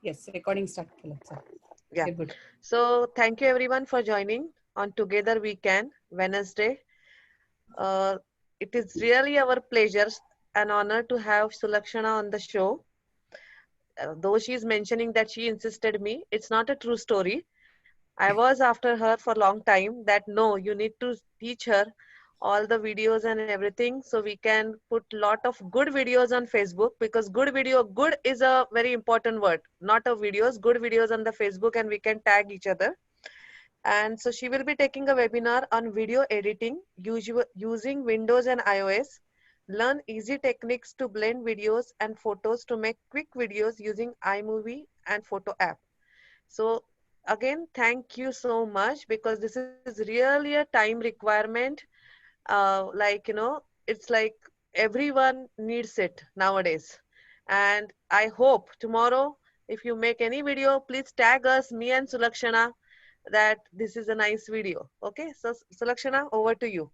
Yes, recording start केलं. Sir. Yeah. Okay, good. So thank you everyone for joining on Together We Can Wednesday. Uh, it is really our pleasure and honor to have Sulakshana on the show. Though she is mentioning that she insisted me, it's not a true story. I was after her for a long time that no, you need to teach her all the videos and everything so we can put lot of good videos on Facebook, because good is a very important word, not a videos, good videos on the Facebook, and we can tag each other. And so she will be taking a webinar on video editing using Windows and iOS. Learn easy techniques to blend videos and photos to make quick videos using iMovie and Photo app. So again, thank you so much, because this is really a time requirement. Like, it's like everyone needs it nowadays. And I hope tomorrow, if you make any video, please tag us, me and Sulakshana, that this is a nice video. Okay, so Sulakshana, over to you.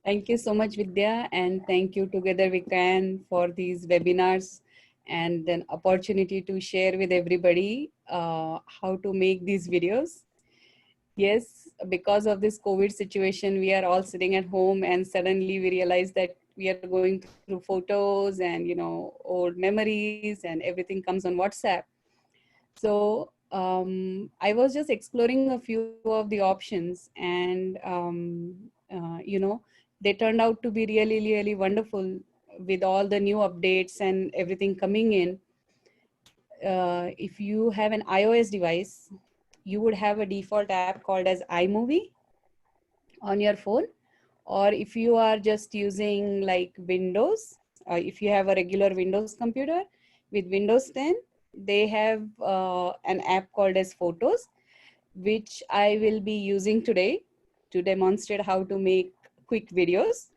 Thank you so much, Vidya, and thank you Together We Can for these webinars and an opportunity to share with everybody how to make these videos. Yes, because of this COVID situation, we are all sitting at home and suddenly we realize that we are going through photos and, old memories and everything comes on WhatsApp. So I was just exploring a few of the options, and they turned out to be really, really wonderful with all the new updates and everything coming in. If you have an iOS device, you would have a default app called as iMovie on your phone. Or if you are just using like Windows, if you have a regular Windows computer with Windows 10, they have an app called as Photos, which I will be using today to demonstrate how to make quick videos.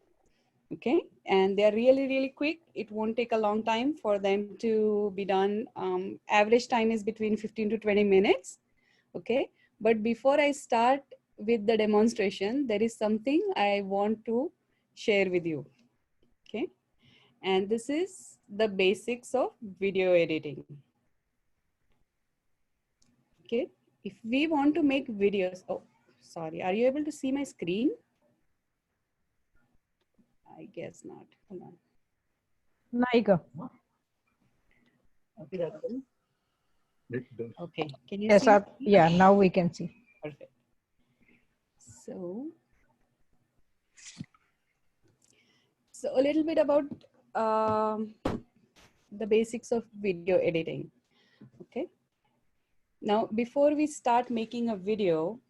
Okay, and they are really, really quick. It won't take a long time for them to be done. Average time is between 15 to 20 minutes. Okay, but before I start with the demonstration, there is something I want to share with you. Okay, and this is the basics of video editing. Okay, if we want to make videos, oh, sorry, are you able to see my screen? I guess not. Hold on. नाही ग. Okay. Okay, can you Yes, see? yeah, now we can see. Perfect. So a little bit about the basics of video editing. Okay. Now, before we start making a video,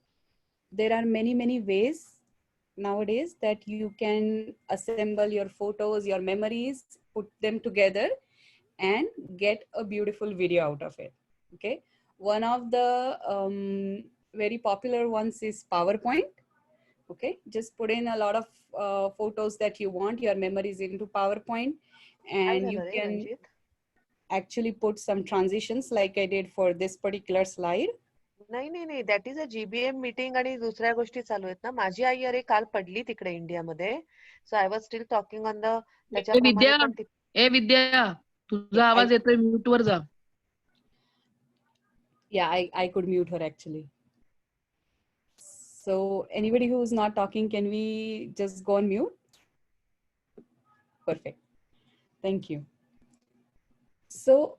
there are many, many ways nowadays that you can assemble your photos, your memories, put them together and get a beautiful video out of it. Okay. One of the very popular ones is PowerPoint. Okay. Just put in a lot of photos that you want, your memories into PowerPoint, and you can actually put some transitions like I did for this particular slide. नाही, that is a GBM meeting आणि दुसऱ्या गोष्टी चालू आहेत ना. माझी आई अरे काल पडली तिकडे इंडियामध्ये, so I was still talking on the त्याच्याप्रमाणे पण विद्या तुझा आवाज येतोय, म्यूट वर जा. Yeah, I could mute her actually. So anybody who's not talking, can we just go on mute? Perfect. Thank you. So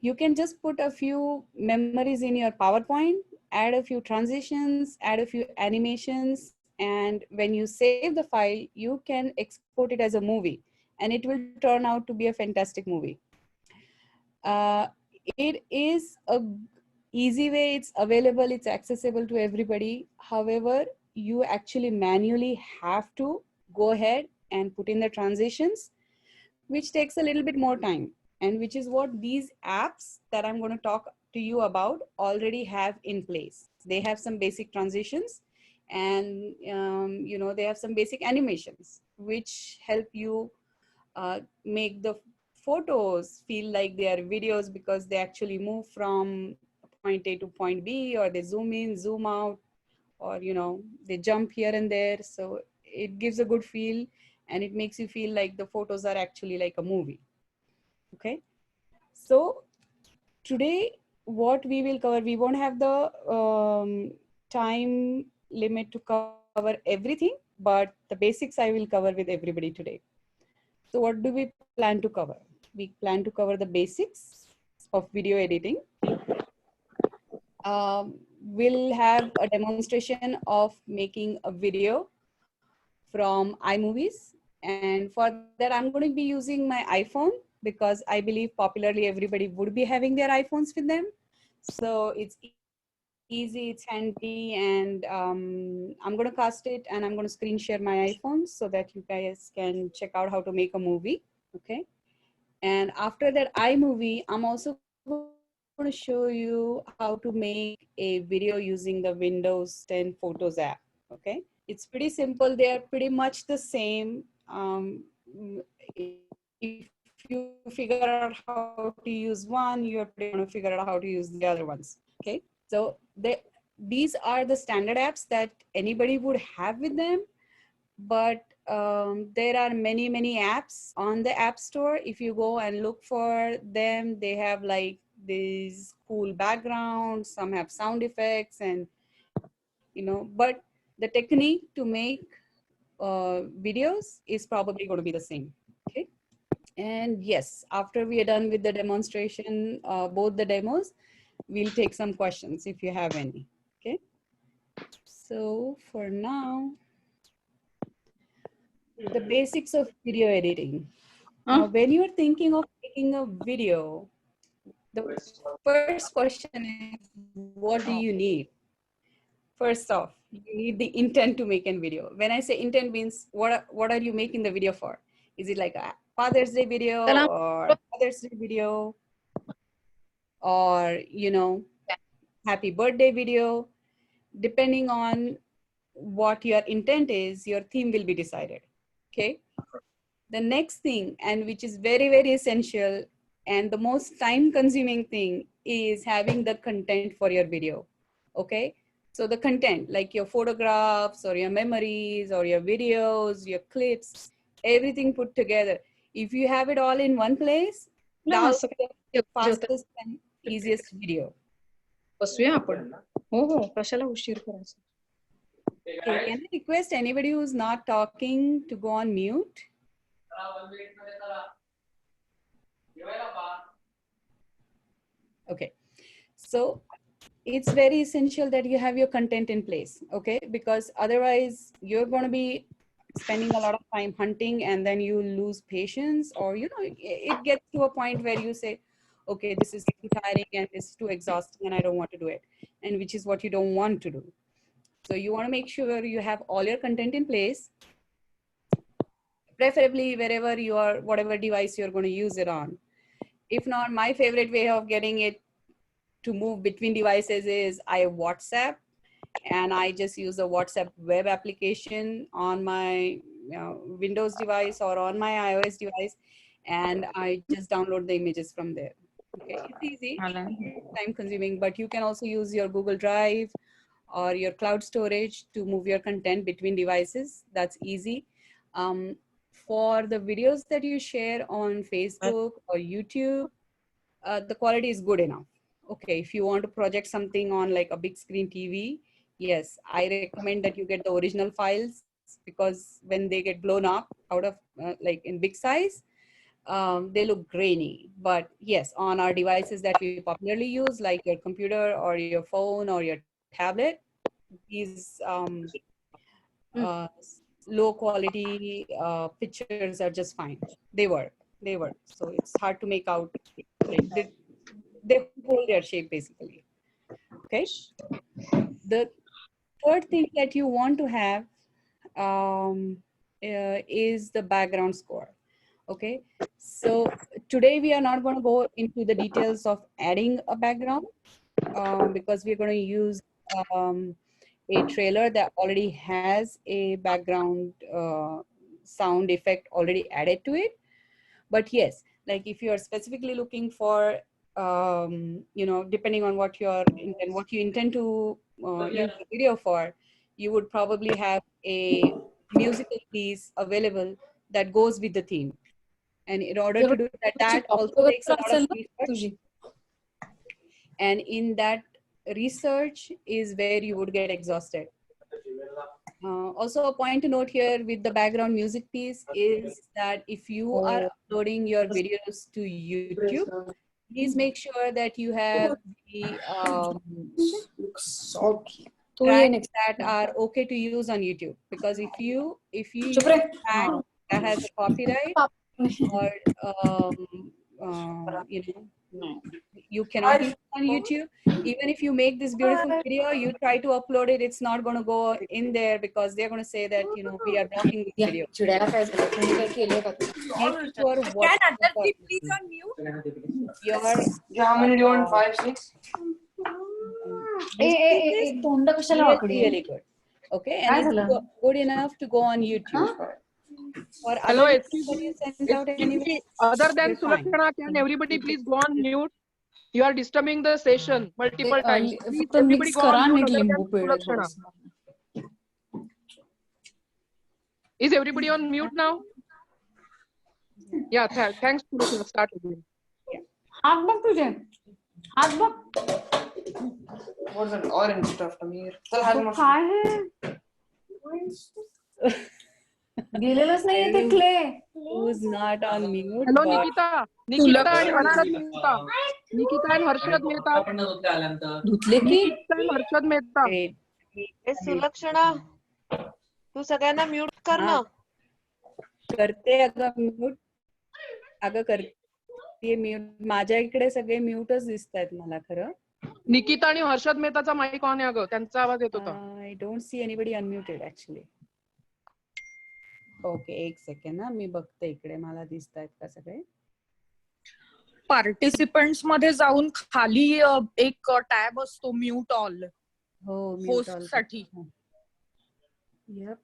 you can just put a few memories in your PowerPoint, add a few transitions, add a few animations, and when you save the file, you can export it as a movie, and it will turn out to be a fantastic movie. It is a easy way, it's available, it's accessible to everybody. However, you actually manually have to go ahead and put in the transitions, which takes a little bit more time, and which is what these apps that I'm going to talk to you about already have in place. They have some basic transitions, and they have some basic animations which help you make the photos feel like they are videos, because they actually move from point A to point B, or they zoom in, zoom out, or they jump here and there. So it gives a good feel, and it makes you feel like the photos are actually like a movie. Okay, So today, what we will cover, we won't have the time limit to cover everything, but the basics I will cover with everybody today. So what do we plan to cover? We plan to cover the basics of video editing. We'll have a demonstration of making a video from iMovies. And for that, I'm going to be using my iPhone because I believe popularly everybody would be having their iPhones with them. So it's easy, it's handy, and I'm going to cast it and I'm going to screen share my iPhone so that you guys can check out how to make a movie. Okay. And after that iMovie, I'm also going to show you how to make a video using the Windows 10 Photos app. Okay. It's pretty simple. They are pretty much the same. If you figure out how to use one, you're pretty much going to figure out how to use the other ones. Okay. So these are the standard apps that anybody would have with them. But there are many apps on the App Store. If you go and look for them, they have like these cool backgrounds, some have sound effects, and but the technique to make videos is probably going to be the same. Okay. And yes, after we are done with the demonstration, both the demos, we'll take some questions if you have any. Okay. So for now, the basics of video editing. Now, when you're thinking of making a video, the first question is, what do you need? First off, you need the intent to make a video. When I say intent means, what are you making the video for? Is it like a Father's Day video or Mother's Day video or, happy birthday video? Depending on what your intent is, your theme will be decided. Okay. The next thing, and which is very essential and the most time consuming thing, is having the content for your video. Okay. So the content, like your photographs or your memories or your videos, your clips, everything put together. If you have it all in one place, that will be the fastest and easiest video. बसूया आपण हो हो कशाला उशीर करायचा Okay, can I request anybody who's not talking to go on mute? Okay, so it's very essential that you have your content in place, okay? Because otherwise you're going to be spending a lot of time hunting and then you lose patience, or it gets to a point where you say, okay, this is too tiring and this is too exhausting and I don't want to do it, and which is what you don't want to do. So you want to make sure you have all your content in place, preferably wherever you are, whatever device you're going to use it on. If not, my favorite way of getting it to move between devices is I WhatsApp, and I just use a WhatsApp web application on my Windows device or on my iOS device, and I just download the images from there. Okay, it's easy, time consuming, but you can also use your Google Drive or your cloud storage to move your content between devices. That's easy. For the videos that you share on Facebook or YouTube, the quality is good enough. Okay, if you want to project something on like a big screen TV, yes, I recommend that you get the original files, because when they get blown up out of like in big size, they look grainy. But yes, on our devices that we popularly use, like your computer or your phone or your tablet, these low quality pictures are just fine. They work. So it's hard to make out. Like they hold their shape basically. Okay. The third thing that you want to have is the background score. Okay. So today we are not going to go into the details of adding a background because we're going to use a trailer that already has a background sound effect already added to it. But yes, like if you are specifically looking for, depending on what you intend to use the video for, you would probably have a musical piece available that goes with the theme. And in order to do that, that also takes a lot of research. And in that research is where you would get exhausted. Also, a point to note here with the background music piece is that if you are uploading your videos to YouTube, please make sure that you have the tracks that are okay to use on YouTube. Because if you use a track that has a copyright or you cannot use it on YouTube. Even if you make this beautiful video, you try to upload it, it's not going to go in there because they're going to say that we are blocking this video. Make sure what please on mute? how many do you want? 5, 6? Really good. Okay, and it's good enough to go on YouTube. For Hello, other excuse me. Other than Sulakshana, can everybody please go on mute? You are disturbing the session multiple times. Please, everybody go on mute other than Sulakshana. Is everybody on mute now? Yeah, thanks, Sulakshana. Start again. What's an orange stuff, Amir? Who's not on mute? Hello, but Nikita. Nikita and Harshad Mehta. Nikita and Harshad Mehta. Nikita and Harshad Mehta. Wait. ए सुलक्षणा तू सगळ्यांना mute कर ना. करते अगं करते mute. माझ्या इकडे सगळे म्यूटच दिसतात मला खरं. निकिता आणि हर्षद मेहताचा माईक ऑन आहे अगं, त्यांचा आवाज येत होता. I don't see anybody unmuted actually. Okay, एक सेकंड ना, मी बघते इकडे मला दिसतायत का सगळे. पार्टिसिपंट्स मध्ये जाऊन खाली एक टॅब असतो म्यूट ऑल. हो, होस्ट साठी. Yup.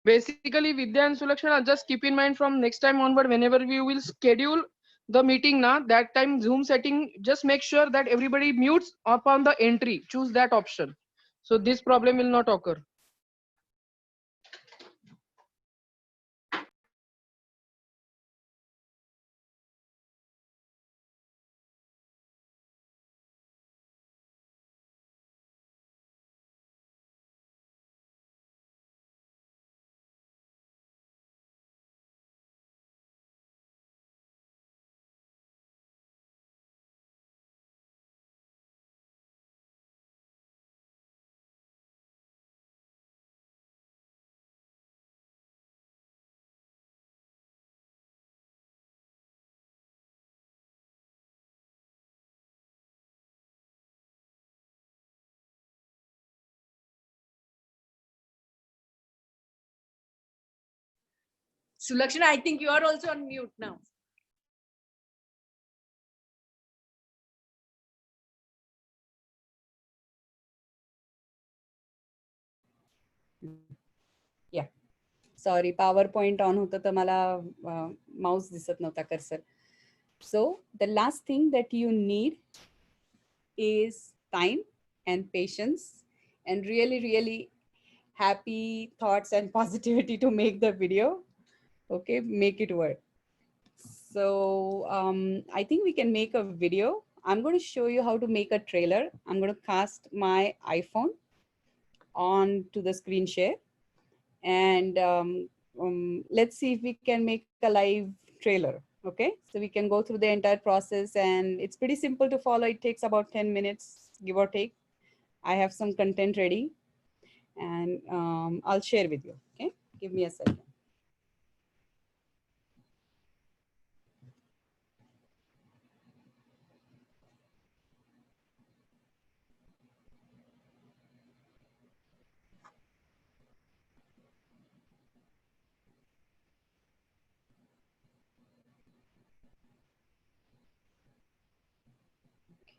Basically, Vidya and Sulakshana, just keep in mind from next time onward, whenever we will schedule the meeting now, that time Zoom setting, just make sure that everybody mutes upon the entry. Choose that option. So this problem will not occur. Sulakshana, I think you are also on mute now. या sorry, power point on होतं तर मला mouse दिसत नव्हता, cursor. So the last thing that you need is time and patience and really happy thoughts and positivity to make the video. Okay, make it work. So I think we can make a video. I'm going to show you how to make a trailer. I'm going to cast my iPhone on to the screen share and let's see if we can make a live trailer. Okay, so we can go through the entire process and it's pretty simple to follow. It takes about 10 minutes, give or take. I have some content ready and I'll share with you. Okay, give me a second.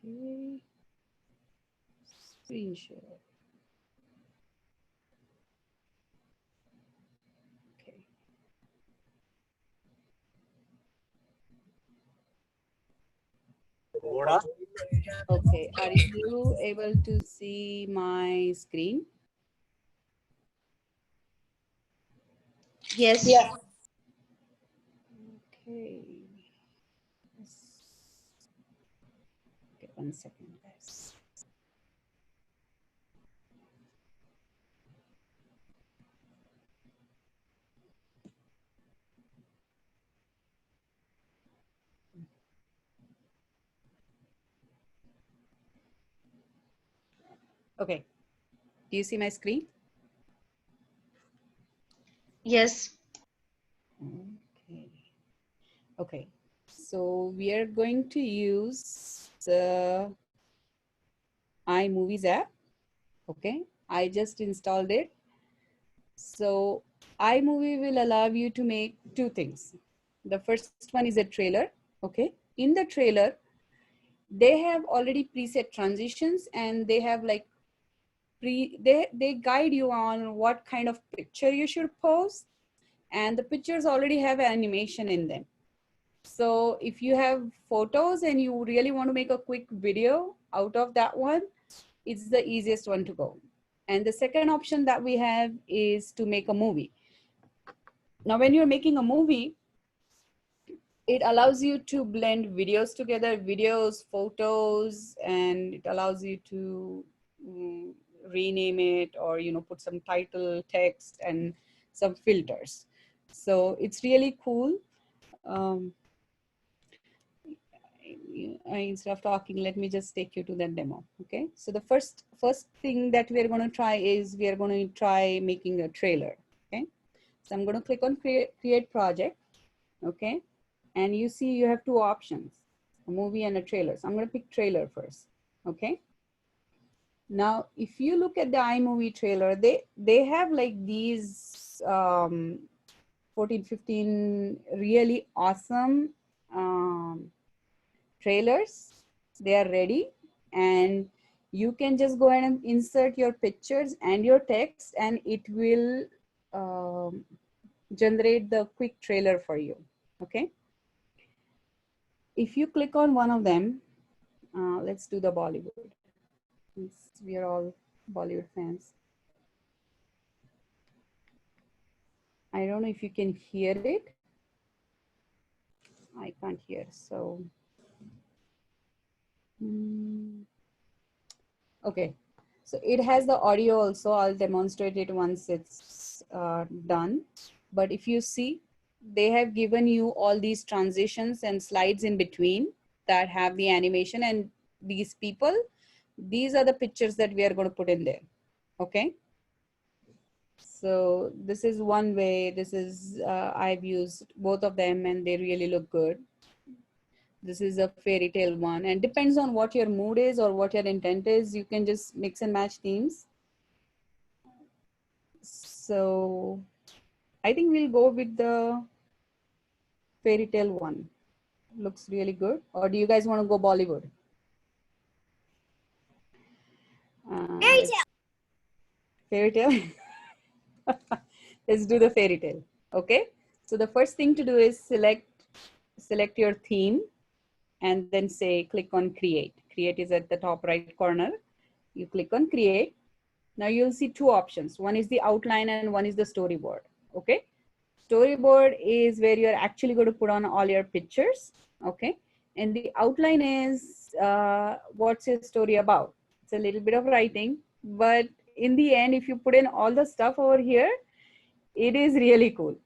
Okay. Screen share. Okay. Okay, are you able to see my screen? Yes. Okay. Okay, 1 second, guys. Okay. Do you see my screen? Yes. Okay. Okay. So we are going to use the iMovies app. Okay. I just installed it. So iMovie will allow you to make two things. The first one is a trailer. Okay. In the trailer, they have already preset transitions, and they have like they guide you on what kind of picture you should post, and the pictures already have animation in them. So if you have photos and you really want to make a quick video out of that one, it's the easiest one to go. And the second option that we have is to make a movie. Now, when you're making a movie, it allows you to blend videos together, videos, photos, and it allows you to rename it, or put some title, text, and some filters. So it's really cool. Instead of talking, let me just take you to that demo. Okay, so the first thing that we are going to try is we are going to try making a trailer. Okay, so I'm going to click on create project. Okay, and you see you have two options, a movie and a trailer. So I'm going to pick trailer first. Okay, now if you look at the iMovie trailer, they have like these 14, 15 really awesome trailers. They are ready, and you can just go ahead and insert your pictures and your text, and it will generate the quick trailer for you. Okay, if you click on one of them, let's do the Bollywood, since we are all Bollywood fans. I don't know if you can hear it. I can't hear, so okay. So it has the audio also. I'll demonstrate it once it's done. But if you see, they have given you all these transitions and slides in between that have the animation, and these people, these are the pictures that we are going to put in there. Okay. So this is one way. This is, I've used both of them and they really look good. This is a fairy tale one, and depends on what your mood is or what your intent is. You can just mix and match themes. So I think we'll go with the fairy tale one. Looks really good. Or do you guys want to go Bollywood? Fairy tale. Let's do the fairy tale. Okay. So the first thing to do is select your theme, and then say click on create. Create is at the top right corner. You click on create. Now you'll see two options. One is the outline and one is the storyboard. Okay. Storyboard is where you're actually going to put on all your pictures. Okay. And the outline is what's your story about. It's a little bit of writing, but in the end, if you put in all the stuff over here, it is really cool.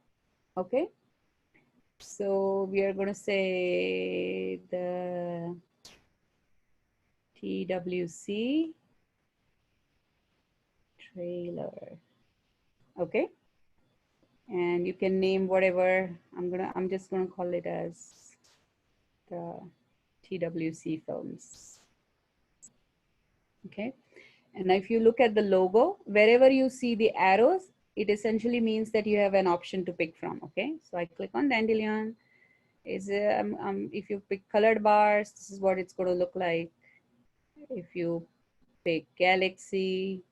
Okay. So we are going to say the TWC trailer. Okay. And you can name whatever. I'm just gonna call it as the TWC films. Okay. And if you look at the logo, wherever you see the arrows, it essentially means that you have an option to pick from. Okay. So I click on Dandelion. If you pick colored bars, this is what it's going to look like. If you pick Galaxy,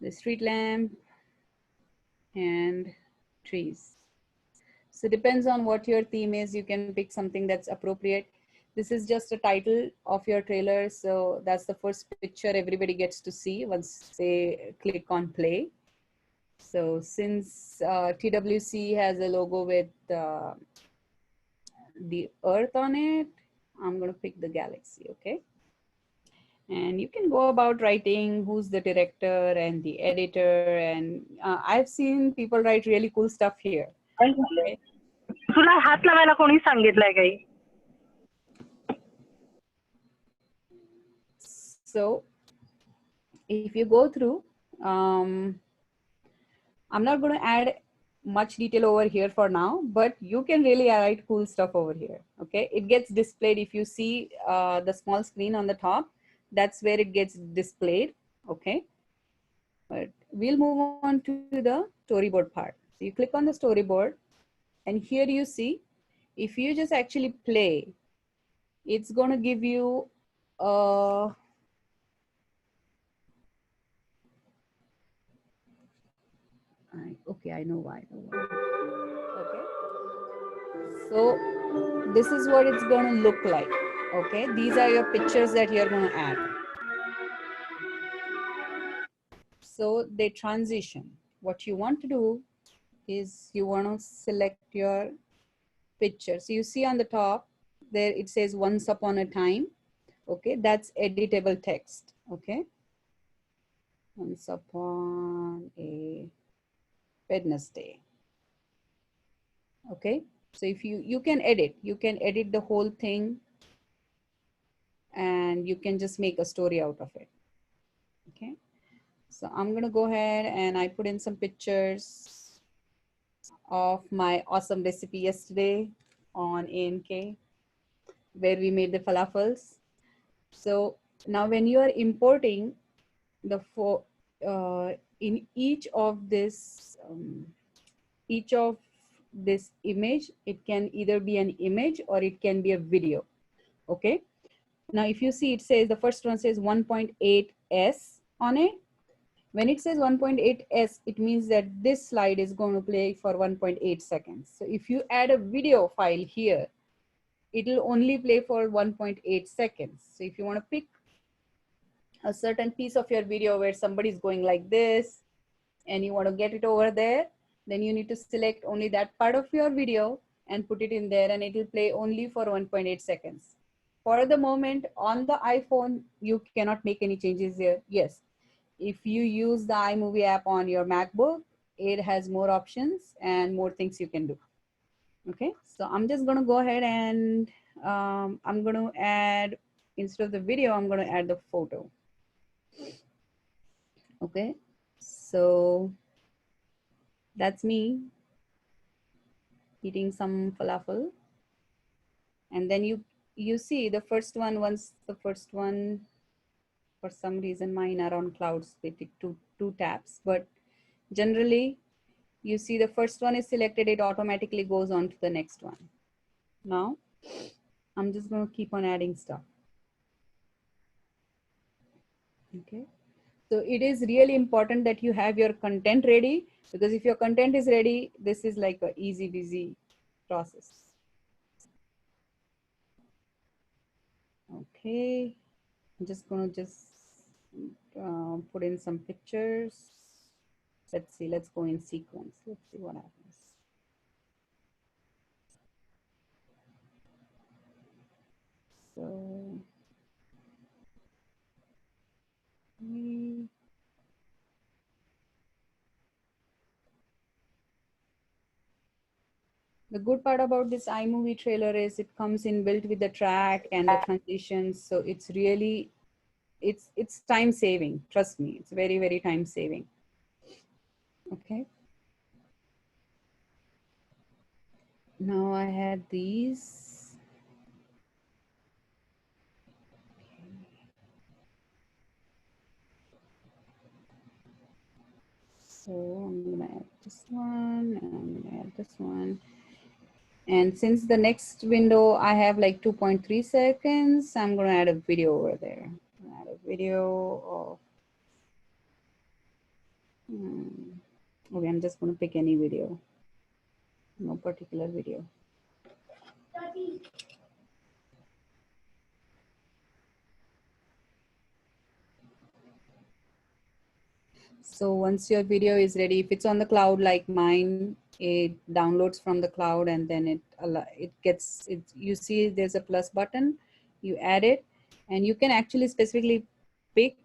the street lamp, and trees. So depends on what your theme is. You can pick something that's appropriate. This is just a title of your trailer. So that's the first picture everybody gets to see once they click on play. So since TWC has a logo with the Earth on it, I'm going to pick the galaxy, okay? And you can go about writing who's the director and the editor. And I've seen people write really cool stuff here. Okay? तुला हात लावायला कोणी सांगितलंय काही? So if you go through, I'm not going to add much detail over here for now, but you can really write cool stuff over here. Okay, it gets displayed. If you see the small screen on the top, that's where it gets displayed. Okay, but we'll move on to the storyboard part. So you click on the storyboard, and here you see, if you just actually play, it's going to give you okay, I know why. Okay, so this is what it's going to look like. Okay, these are your pictures that you're going to add. So they transition. What you want to do is you want to select your picture. So you see on the top there it says once upon a time. Okay, that's editable text. Okay, once upon a Wednesday. Okay, so if you can edit the whole thing, and you can just make a story out of it. Okay, so I'm gonna go ahead and I put in some pictures of my awesome recipe yesterday on ANK where we made the falafels. So now when you are importing the in each of this image, it can either be an image or it can be a video. Okay, now if you see, it says the first one says 1.8s on it. When it says 1.8s, it means that this slide is going to play for 1.8 seconds. So if you add a video file here, it'll only play for 1.8 seconds. So if you want to pick a certain piece of your video where somebody's going like this and you want to get it over there, then you need to select only that part of your video and put it in there, and it will play only for 1.8 seconds. For the moment on the iPhone, you cannot make any changes here. Yes, if you use the iMovie app on your MacBook, it has more options and more things you can do. Okay, so I'm just going to go ahead and I'm going to add, instead of the video, I'm going to add the photo. Okay, so that's me eating some falafel. And then you see the first one, once the first one, for some reason mine are on clouds, they take two taps, but generally you see the first one is selected, it automatically goes on to the next one. Now I'm just going to keep on adding stuff. Okay, so it is really important that you have your content ready, because if your content is ready, this is like a easy busy process. Okay, I'm just going to put in some pictures. Let's see, let's go in sequence. Let's see what happens. So the good part about this iMovie trailer is it comes in built with the track and the transitions. So it's really, it's time saving. Trust me, it's very, very time saving. Okay. Now I had these. So I'm gonna add this one, and I'm gonna add this one. And since the next window I have like 2.3 seconds, I'm gonna add a video over there. Add a video of, okay, I'm just gonna pick any video. No particular video. So once your video is ready, if it's on the cloud like mine, it downloads from the cloud and then it gets it. You see, there's a plus button. You add it, and you can actually specifically pick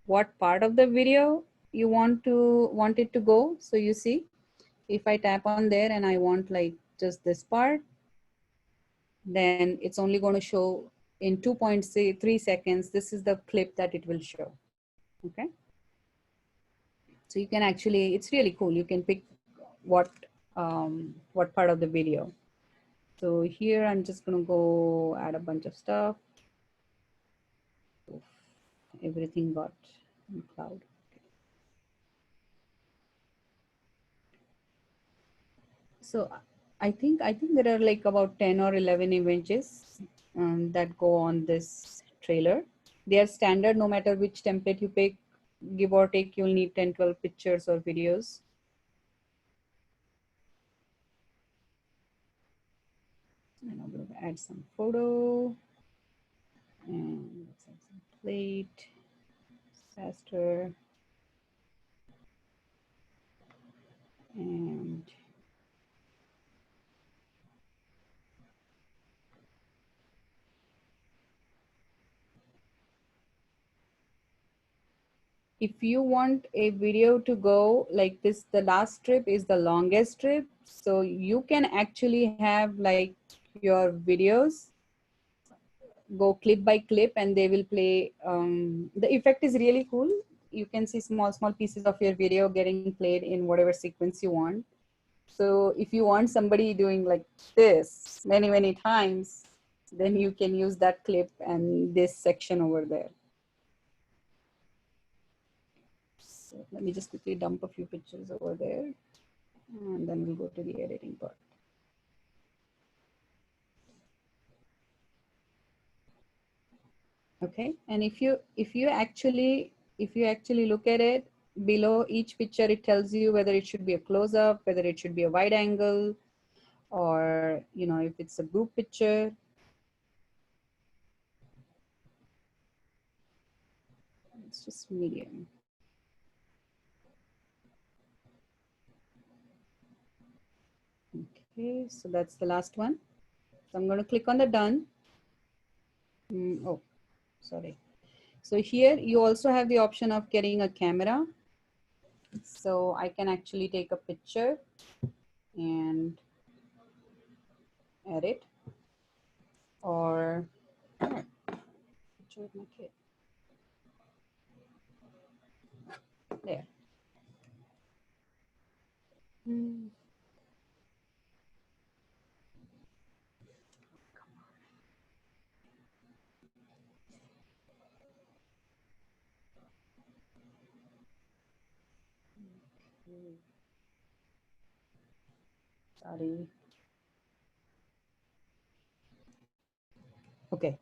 what part of the video you want it to go. So you see, if I tap on there and I want like just this part, then it's only going to show in 2.3 seconds. This is the clip that it will show. Okay. So you can actually, it's really cool. You can pick what part of the video. So here I'm just going to go add a bunch of stuff. Oof, everything got in cloud. So I think there are like about 10 or 11 images that go on this trailer. They are standard no matter which template you pick. Give or take, you'll need 10, 12 pictures or videos. And I'm going to add some photo. And let's add some plate, disaster. And if you want a video to go like this, the last strip is the longest strip. So you can actually have like your videos go clip by clip and they will play. The effect is really cool. You can see small pieces of your video getting played in whatever sequence you want. So if you want somebody doing like this many times, then you can use that clip and this section over there. So let me just quickly dump a few pictures over there and then we'll go to the editing part. Okay, and if you actually look at it, below each picture it tells you whether it should be a close-up, whether it should be a wide angle, or you know, if it's a group picture. It's just medium. Okay, so that's the last one. So I'm going to click on the done. Oh, sorry. So here you also have the option of getting a camera. So I can actually take a picture and edit, or picture with my kid. There. Sorry. Okay.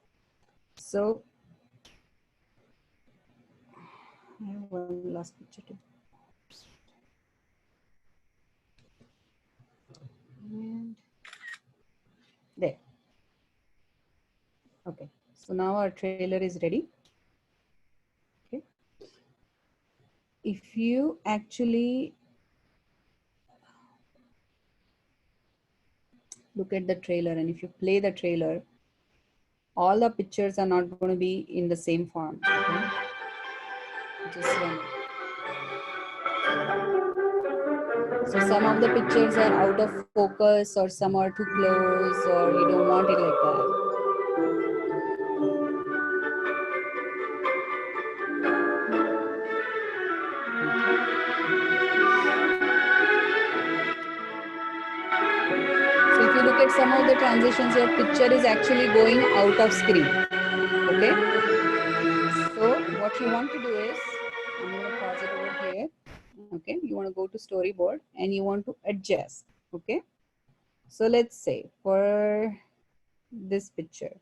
So I have one last picture too. And there. Okay. So now our trailer is ready. Okay. If you actually look at the trailer and if you play the trailer, all the pictures are not going to be in the same form. Okay? Just one. So some of the pictures are out of focus, or some are too close, or you don't want it like that. So if you look at some of the transitions, your picture is actually going out of screen. Okay. So what you want to do is, I'm going to pause it over here. Okay. You want to go to storyboard and you want to adjust. Okay. So let's say for this picture.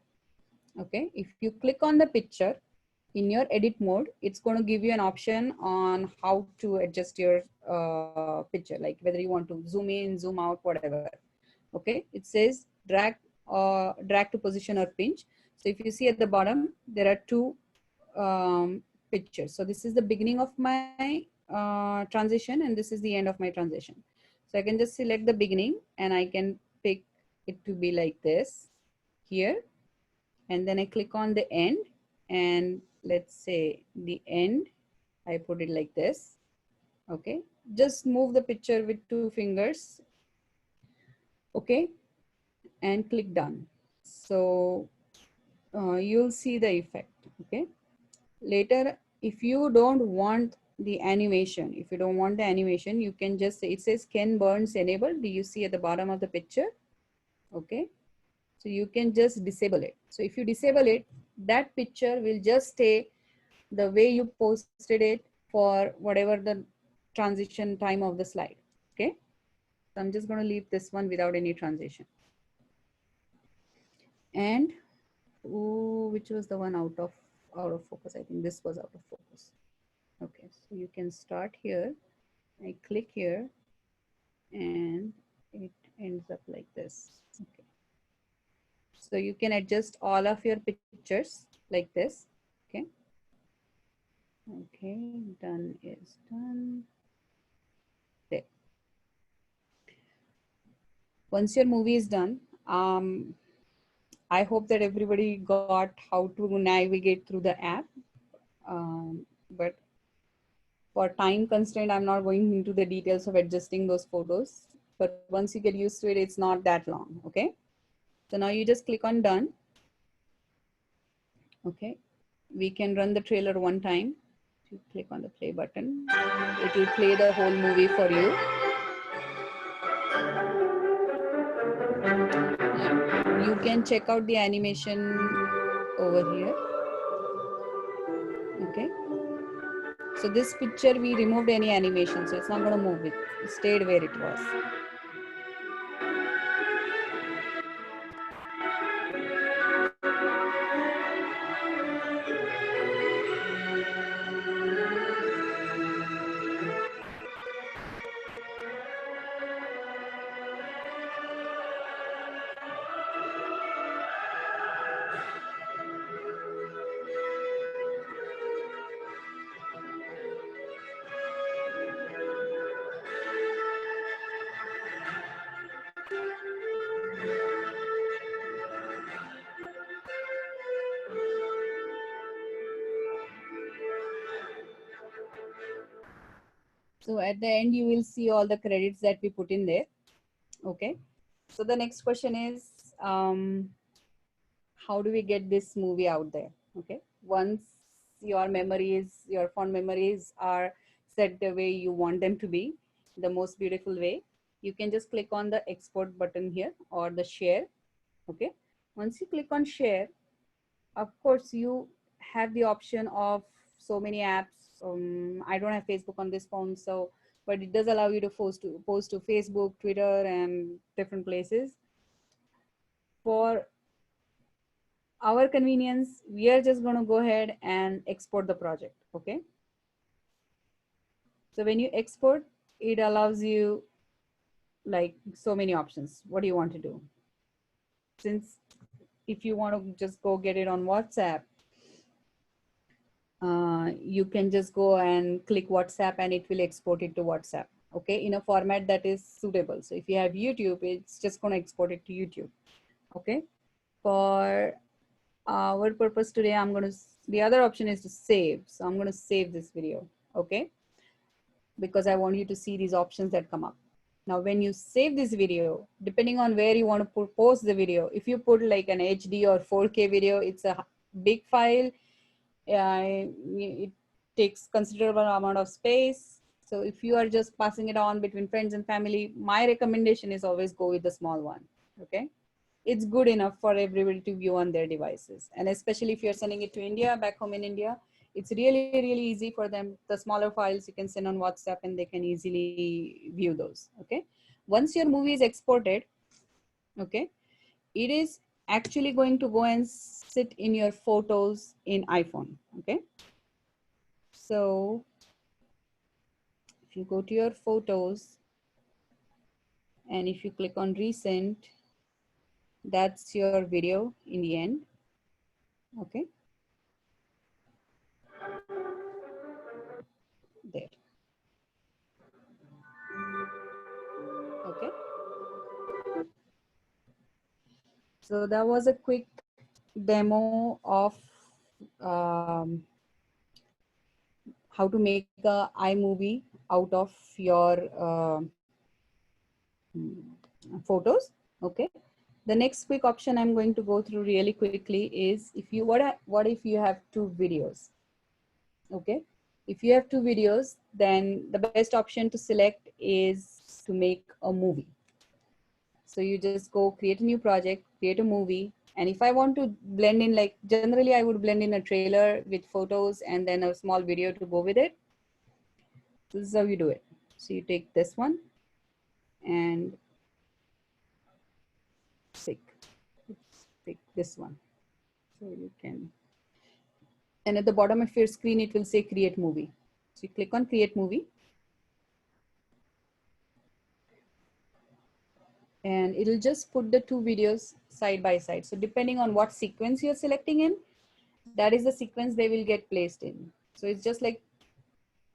Okay. If you click on the picture in your edit mode, it's going to give you an option on how to adjust your picture, like whether you want to zoom in, zoom out, whatever. Okay, it says drag to position or pinch. So if you see at the bottom, there are two pictures. So this is the beginning of my transition, and this is the end of my transition. So I can just select the beginning and I can pick it to be like this here. And then I click on the end, and let's say the end, I put it like this. Okay, just move the picture with 2 fingers. Okay, and click done. So you'll see the effect. Okay, later, if you don't want the animation, you can just say, it says Ken Burns enabled. Do you see at the bottom of the picture? Okay, so you can just disable it. So if you disable it, that picture will just stay the way you posted it for whatever the transition time of the slide. Okay, so I'm just going to leave this one without any transition. And which was the one out of focus? I think this was out of focus. Okay, so you can start here. I click here and it ends up like this. Okay, so you can adjust all of your pictures like this. Okay, okay, done is done. There. Once your movie is done, I hope that everybody got how to navigate through the app. But for time constraint, I'm not going into the details of adjusting those photos. But once you get used to it, it's not that long. Okay, so now you just click on done. Okay, we can run the trailer one time. You click on the play button. It will play the whole movie for you. You can check out the animation over here. Okay, so this picture, we removed any animation, so it's not going to move. It stayed where it was. So at the end, you will see all the credits that we put in there. Okay. So the next question is, how do we get this movie out there? Okay. Once your fond memories are set the way you want them to be, the most beautiful way, you can just click on the export button here or the share. Okay. Once you click on share, of course, you have the option of so many apps. I don't have Facebook on this phone, so but it does allow you to post to Facebook, Twitter, and different places. For our convenience, we are just going to go ahead and export the project. Okay. So when you export, it allows you like so many options. What do you want to do? Since if you want to just go get it on WhatsApp, you can just go and click WhatsApp and it will export it to WhatsApp. Okay, in a format that is suitable. So if you have YouTube, it's just going to export it to YouTube. Okay, for our purpose today, the other option is to save. So I'm going to save this video. Okay, because I want you to see these options that come up. Now, when you save this video, depending on where you want to post the video, if you put like an HD or 4K video, it's a big file. It takes considerable amount of space. So if you are just passing it on between friends and family, my recommendation is always go with the small one. Okay, it's good enough for everybody to view on their devices. And especially if you're sending it to India, back home in India, it's really, really easy for them. The smaller files you can send on WhatsApp and they can easily view those. Okay, once your movie is exported, okay, it is actually going to go and sit in your photos in iPhone. Okay, so if you go to your photos and if you click on recent, that's your video in the end. Okay, there. So that was a quick demo of um, how to make a iMovie out of your photos. Okay. The next quick option I'm going to go through really quickly is if you what if you have two videos? Okay. If you have two videos, then the best option to select is to make a movie. So you just go create a new project, create a movie. And if I want to blend in, like generally I would blend in a trailer with photos and then a small video to go with it. This is how you do it. So you take this one and pick this one. So you can, and at the bottom of your screen, it will say create movie. So you click on create movie. And it'll just put the two videos side by side. So depending on what sequence you're selecting in, that is the sequence they will get placed in. So it's just like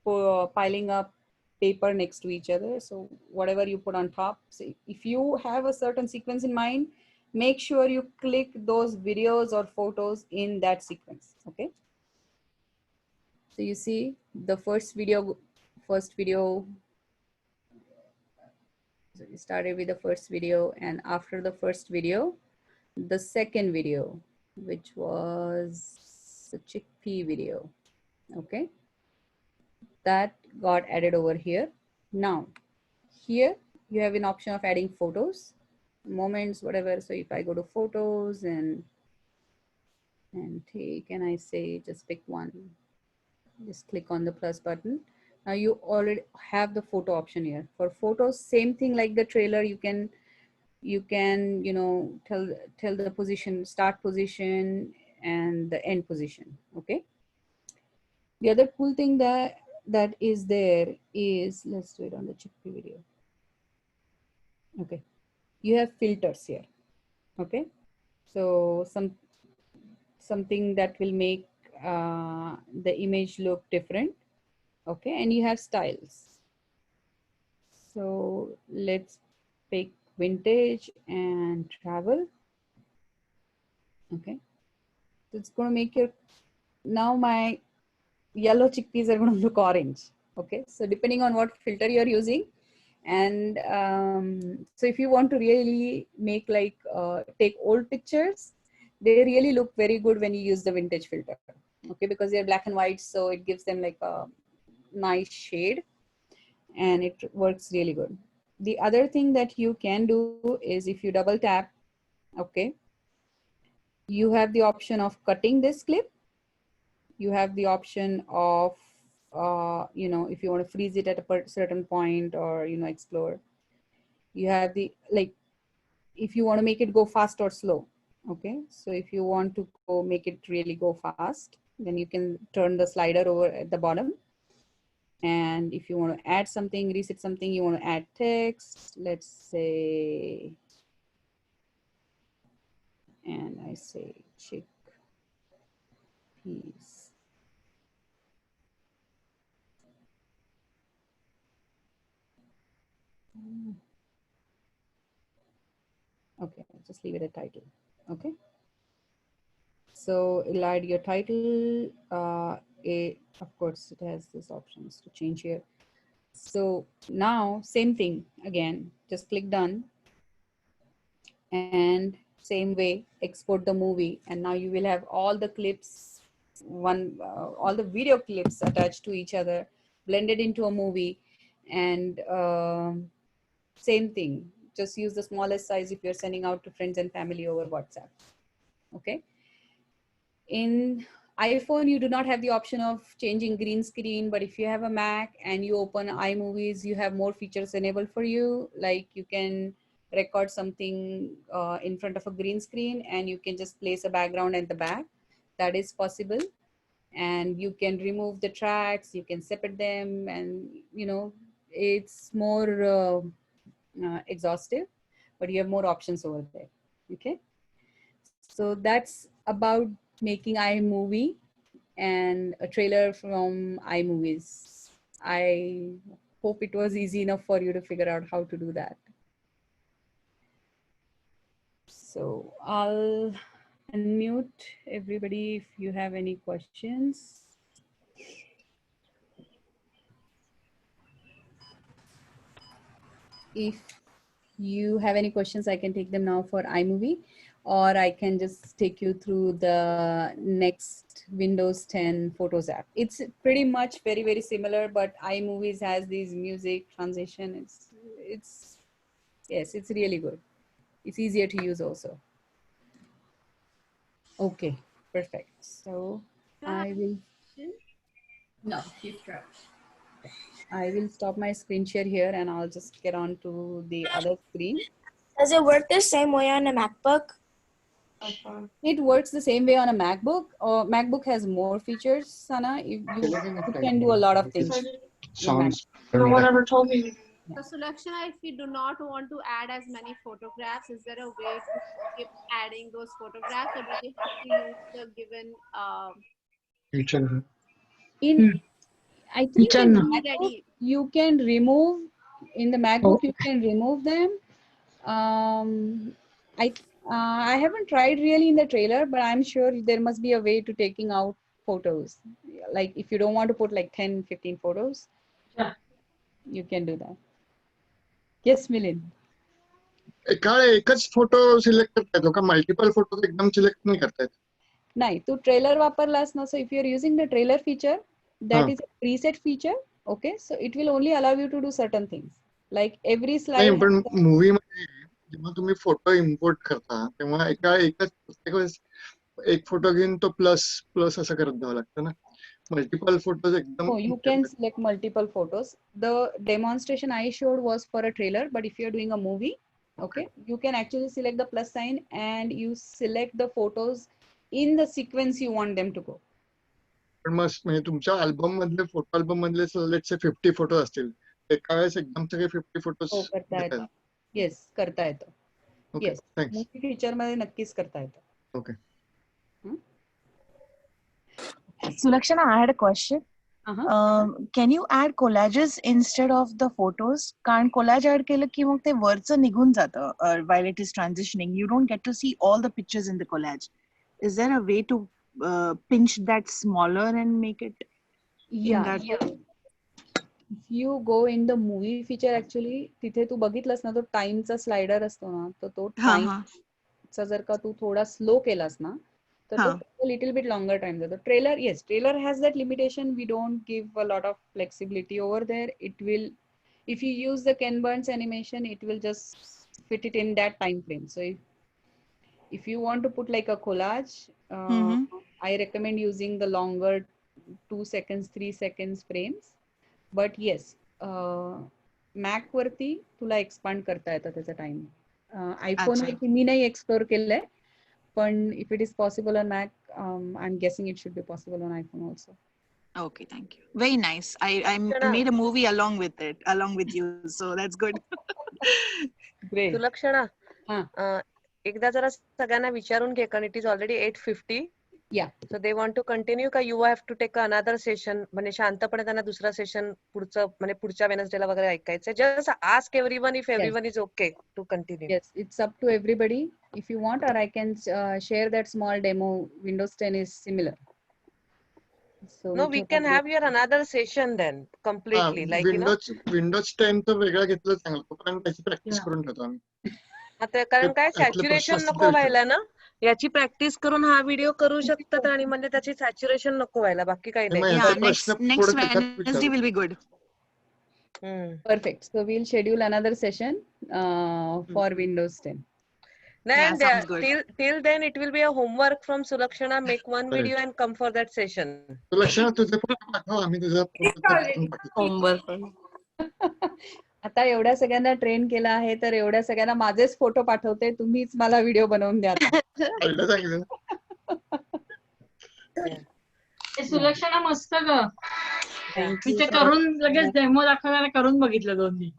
piling up paper next to each other. So whatever you put on top, so if you have a certain sequence in mind, make sure you click those videos or photos in that sequence. Okay. So you see the first video. So we started with the first video, and after the first video, the second video, which was the chickpea video. Okay. That got added over here. Now, here you have an option of adding photos, moments, whatever. So if I go to photos and take, and I say just pick one, just click on the plus button. Now you already have the photo option here. For photos, same thing like the trailer. You can tell the position, start position and the end position. Okay. The other cool thing that is there is, let's do it on the chickpea video. Okay, you have filters here. Okay, so something that will make the image look different. Okay, and you have styles. So let's pick vintage and travel. Okay, so it's going to make your, now my yellow chickpeas are going to look orange. Okay, so depending on what filter you're using. And so if you want to really make like take old pictures, they really look very good when you use the vintage filter. Okay, because they're black and white, so it gives them like a nice shade and it works really good. The other thing that you can do is if you double tap, okay, you have the option of cutting this clip. You have the option of if you want to freeze it at a certain point or explore. You have the, like, if you want to make it go fast or slow. Okay, so if you want to go make it really go fast, then you can turn the slider over at the bottom. And if you want to add something, reset something, you want to add text, let's say, and I say chickpeas. Okay, just leave it a title. Okay. So it'll add your title. Of course, it has these options to change here. So now same thing again, just click done. And same way, export the movie. And now you will have all the clips, all the video clips attached to each other, blended into a movie. And same thing, just use the smallest size if you're sending out to friends and family over WhatsApp. Okay. In iPhone, you do not have the option of changing green screen, but if you have a Mac and you open iMovies, you have more features enabled for you. Like you can record something in front of a green screen and you can just place a background at the back. That is possible. And you can remove the tracks, you can separate them, and it's more exhaustive, but you have more options over there. Okay. So that's about making iMovie and a trailer from iMovies. I hope it was easy enough for you to figure out how to do that. So I'll unmute everybody if you have any questions. If you have any questions, I can take them now for iMovie, or I can just take you through the next Windows 10 Photos app. It's pretty much very, very similar, but iMovies has these music transition. Yes, it's really good. It's easier to use also. Okay, perfect. So I will, no, keep track. I will stop my screen share here and I'll just get on to the other screen. Does it work the same way on a MacBook? It works the same way on a MacBook. MacBook has more features, Sana. You can do a lot of things. Sounds. No one ever told me. So Sulakshana, if we do not want to add as many photographs, is there a way to keep adding those photographs, or do we have to use the given Future. I think in be MacBook, ready? you can remove, in the MacBook, you can remove them. I haven't tried really in the trailer, but I'm sure there must be a way to taking out photos. Like if you don't want to put like 10, 15 photos, Yeah. you can do that. Yes, Milind. काय एकच photo select करता येतो का multiple photo एकदम select नाही करता येत नाही तू ट्रेलर वापरलास ना so if you're using the trailer feature that is a preset feature okay so it will only allow you to do certain things like every slide नाही पण मूवी मध्ये जेव्हा तुम्ही फोटो इम्पोर्ट करता तेव्हा एकच प्रत्येक वेळेस एक फोटो घेऊन तो प्लस प्लस असं करत जावं लागतं ना मल्टिपल फोटोज एकदम Oh, you can select multiple photos. The demonstration I showed was for a trailer, but if you're doing a movie, okay, you can actually select the plus sign and you select the photos in the sequence you want them to go. पण मग म्हणजे तुमच्या album मधले photo album मधले let's say 50 photo असतील एका वेळेस एकदम सगळे 50 फोटोज हो करता येतं. Yes, करता येतं. Okay Yes, thanks movie feature मध्ये नक्कीच करता येतं. Okay Sulakshana, I had a question. Can you add collages instead of the photos? Can't collage add केलं की मग ते वरचं निघून जातं while it is transitioning. You don't get to see all the pictures in the collage. Is there a way to pinch that smaller and make it in that way? If you go in the movie feature actually तिथे तू बघितलंस ना तो टाइमचा slider असतो ना तर तो टाइमचा जर का तू थोडा स्लो केलास ना तर तो लिटिल बिट लॉंगर टाइम जातो trailer yes trailer has that limitation we don't give a lot of flexibility over there it will if you use the Ken Burns animation it will just fit it in that time frame so if you want to put like a collage I recommend using the longer 2 seconds 3 seconds frames but yes Mac वरती तुला expand करता येतं त्याचा time iPhone वरती मी नाही explore केलंय पण if it is possible on Mac I'm guessing it should be possible on iPhone also. Okay, thank you. Very nice. I made a movie along with you, so that's good. Great. Sulakshana एकदा जरा सगळ्यांना विचारून घे कारण it is already 8:50. Yeah. So they want to continue का you have to take another session म्हणजे शांतपणे त्यांना दुसरा सेशन पुढचं म्हणजे पुढच्या वेनसडेला वगैरे ऐकायचं just ask everyone if everyone is okay to continue. Yes, it's up to everybody if you want or I can share that small demo. Windows 10 is similar. So no we can have your another session then completely like you know Windows 10 तर वेगळा घेतलं चांगलं तोपर्यंत त्याची practice करून ठेवतो आम्ही आता कारण काय सॅच्युरेशन नको व्हायला ना याची प्रॅक्टिस करून हा व्हिडिओ करू शकतात आणि म्हणजे त्याची सॅच्युरेशन नको व्हायला बाकी काही नाही next Wednesday will be good. Perfect. So we'll schedule another session for Windows 10. Till then it will be a homework from Sulakshana. Make one video and come for that session. Sulakshana तुझे photo पाठव आम्ही तुझा homework आता एवढ्या सगळ्यांना train केला आहे तर एवढ्या सगळ्यांना माझेच फोटो पाठवते तुम्हीच मला व्हिडिओ बनवून द्या सुलक्षणा मस्त ग मी ते करून लगेच डेमो दाखवल्याला करून बघितलं दोन्ही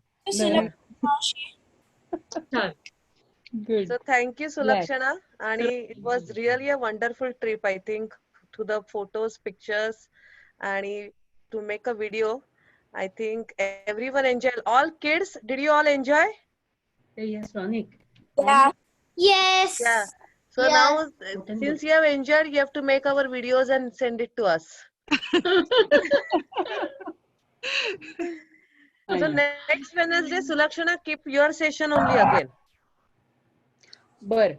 So thank you Sulakshana आणि it was really a wonderful trip I think to the photos pictures and to make a video. I think everyone enjoyed. All kids, did you all enjoy? Yes, Ronik. Yeah. Yes. Yeah. So Yeah. now, since you have enjoyed, you have to make our videos and send it to us. So next Wednesday, Sulakshana, keep your session only again. बर.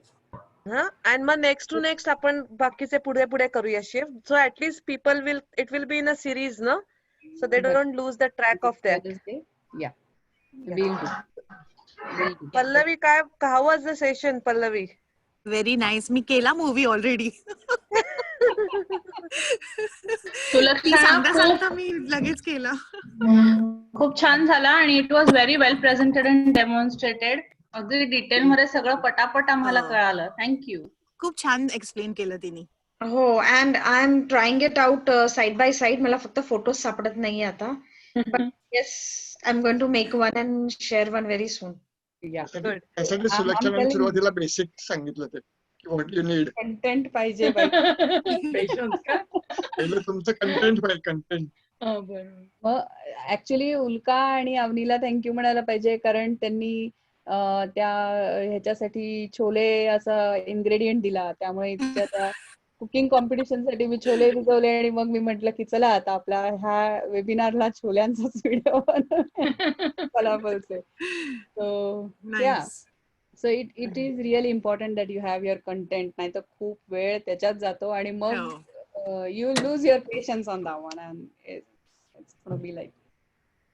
And mug next to next आपण बाकीचे पुढे पुढे करूया shift. So at least people will, it will be in a series, no? So they don't lose the track of that. Wednesday. Yeah. We'll do. Pallavi, how was the session, Pallavi? Very nice. मी केला movie already. सांगता मी लगेच केला. खूप छान झाला आणि it was very well presented and demonstrated. अगदी detail मध्ये सगळं पटापट आम्हाला कळालं. थँक्यू. खूप छान एक्सप्लेन केलं तिने. हो, and I am trying it out side by side. मला फक्त फोटोज सापडत नाहीये आता. Yes, I am going to make one and share one very soon. त्यासाठी सुलक्षणाने सुरुवातीला बेसिक सांगितलं ते व्हॉट यू नीड. कंटेंट पाहिजे. पहिलं तुमचं कंटेंट पाहिजे, कंटेंट. मग ऍक्च्युली उल्का आणि अवनीला थँक्यू म्हणायला पाहिजे, कारण त्यांनी त्या ह्याच्यासाठी छोले असा इन्ग्रेडियंट दिला. त्यामुळे त्या कुकिंग कॉम्पिटिशन साठी मी छोले भिजवले आणि मग मी म्हटलं की चला आता आपल्या ह्या वेबिनारला छोल्यांचाच व्हिडिओ मला बोलते. So it is really important that you have your content. नाही तर खूप वेळ त्याच्यात जातो आणि मग you lose your patience on that one, and it's gonna be like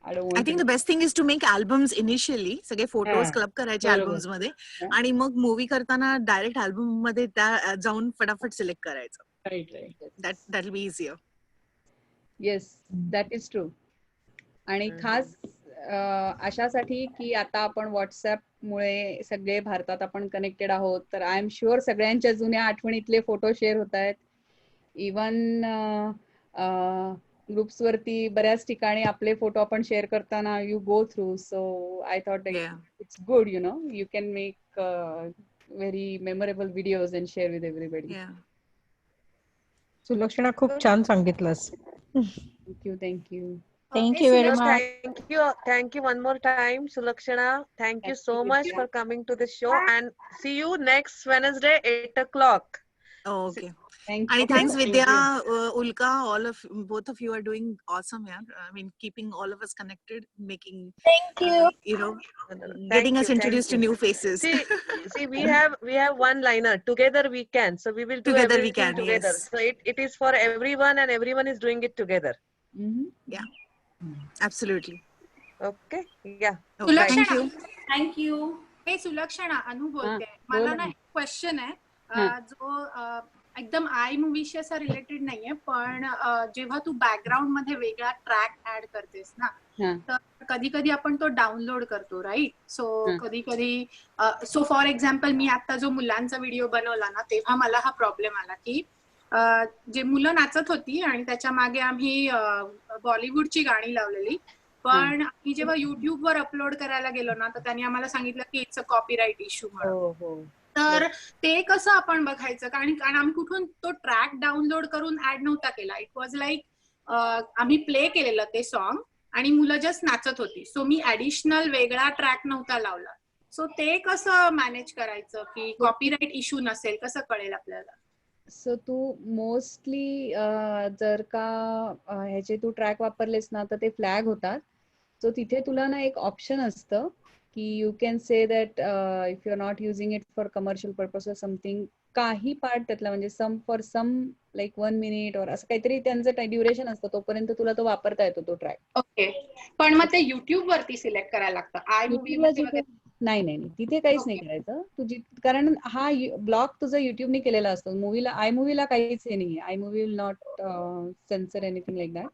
I think the best thing is to make albums initially. सगळे photos club करायचे albums मध्ये आणि मग मूवी करताना डायरेक्ट अल्बम मध्ये त्या जाऊन फटाफट सिलेक्ट करायचं. That will be easier. Yes, that is true. आणि खास अशासाठी की आता आपण व्हॉट्सअप मुळे सगळे भारतात आपण कनेक्टेड आहोत, तर आय एम शुअर सगळ्यांच्या जुन्या आठवणीतले फोटो शेअर होत आहेत. इवन ग्रुप्स वरती बऱ्याच ठिकाणी आपले फोटो आपण शेअर करताना you go through. So I thought it's good, you know, you can make very memorable videos and share with everybody. Sulakshana खूप छान सांगितलंस. Thank you. Thank you very much. Thank you one more time, Sulakshana. Thank you so much for coming to the show, and see you next Wednesday 8 o'clock. Okay. And thanks Vidya, Ulka, both of you are doing awesome, yeah. I mean, keeping all of us connected, making. Thank you. Getting us introduced to new faces. See, we have one liner. Together we can. So we will do everything together. Yes. So it is for everyone, and everyone is doing it together. Yeah. Absolutely. Okay. Yeah. Thank you. Thank you. Hey Sulakshana, अनु बोलते. मला ना एक question आहे जो एकदम आय मूवीशी असा related नाहीये, पण जेव्हा तू बॅकग्राऊंड मध्ये वेगळा ट्रॅक ऍड करतेस ना, तर कधी कधी आपण तो डाउनलोड करतो, राईट? सो कधी कधी सो फॉर एक्झाम्पल मी आता जो मुलांचा व्हिडिओ बनवला ना, तेव्हा मला हा प्रॉब्लेम आला की जे मुलं नाचत होती आणि त्याच्या मागे आम्ही बॉलिवूडची गाणी लावलेली, पण आम्ही जेव्हा युट्यूब वर अपलोड करायला गेलो ना, तर त्यांनी आम्हाला सांगितलं की इट्स अ कॉपीराईट इश्यू म्हणून. तर ते कसं आपण बघायचं? कारण आम्ही कुठून तो ट्रॅक डाउनलोड करून ऍड नव्हता केला. इट वॉज लाईक आम्ही प्ले केलेलं ते सॉन्ग आणि मुलं जस्ट नाचत होती. सो मी ऍडिशनल वेगळा ट्रॅक नव्हता लावला. सो ते कसं मॅनेज करायचं की कॉपीराईट इश्यू नसेल? कसं कळेल आपल्याला? सो तू मोस्टली जर का ह्याचे तू ट्रॅक वापरलेस ना, तर ते फ्लॅग होतात. सो तिथे तुला ना एक ऑप्शन असतं की you can say that if you are not using it for commercial purpose or something, काही पार्ट त्यातला म्हणजे some for some like 1 minute और असं काहीतरी त्यांचं ड्युरेशन असतं, तोपर्यंत तुला तो वापरता येतो तो ट्रॅक. ओके, पण मग ते युट्यूब वरती सिलेक्ट करायला लागतं? आय मूवी नाही, तिथे काहीच नाही करायचं तुझी, कारण हा ब्लॉग तुझा युट्यूबने केलेला असतो. मूवीला, आय मूवीला काहीच हे नाहीये. I movie will not censor anything like that.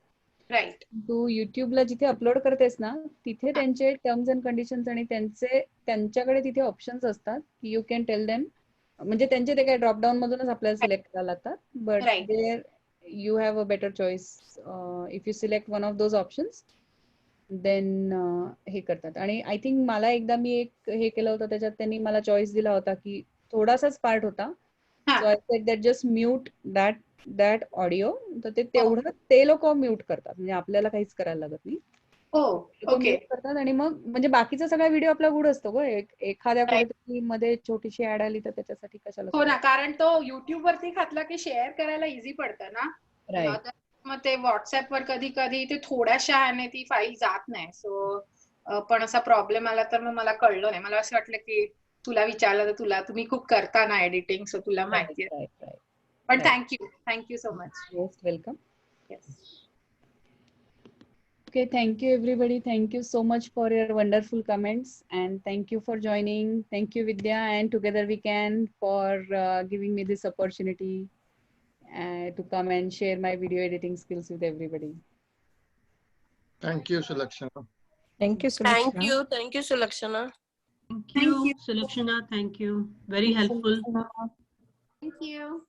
Right. तू युट्यूबला जिथे अपलोड करतेस ना, तिथे त्यांचे टर्म्स अँड कंडिशन्स आणि त्यांच्याकडे तिथे ऑप्शन्स असतात की यू कॅन टेल देम, म्हणजे त्यांचे ते काही ड्रॉपडाऊन मधूनच आपल्याला सिलेक्ट करायला लागतात. But there you have a better choice. If you select one of those options then हे करतात. आणि आय थिंक मला एकदा मी एक हे केलं होतं, त्याच्यात त्यांनी मला चॉईस दिला होता की थोडासाच पार्ट होता, so I said that just mute that audio. तर ते तेवढं ते लोक म्यूट करतात, म्हणजे आपल्याला काहीच करायला लागत नाही. हो तो ओके mute करतात आणि मग म्हणजे बाकीचा सगळा व्हिडिओ आपला गुड असतो गं. एखाद्या कुठेतरी मध्ये छोटीशी ऍड आली तर त्याच्यासाठी कशाला हो ना, कारण तो युट्यूब वरती घातला की शेअर करायला इझी पडतं ना. राईट. तर मग ते व्हॉट्सअप वर कधी कधी ते थोड्याशा ह्याने ती फाईल जात नाही. सो पण असा प्रॉब्लेम आला तर मग मला कळलं नाही. मला असं वाटलं की तुला विचारलं तर तुम्ही खूप करता ना एडिटिंग, सो तुला माहिती आहे. पण thank you so much. Most welcome. Yes. Okay, thank you everybody. Thank you so much for your wonderful comments and thank you for joining. Thank you Vidya and Together We Can for giving me this opportunity to come and share my video editing skills with everybody. Thank you, Sulakshana. Thank you, Sulakshana. Thank you, Sulakshana. Thank you, Sulakshana. Thank you. Very helpful. Thank you.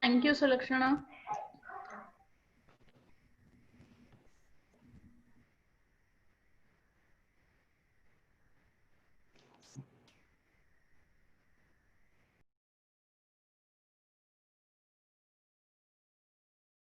Thank you, Sulakshana.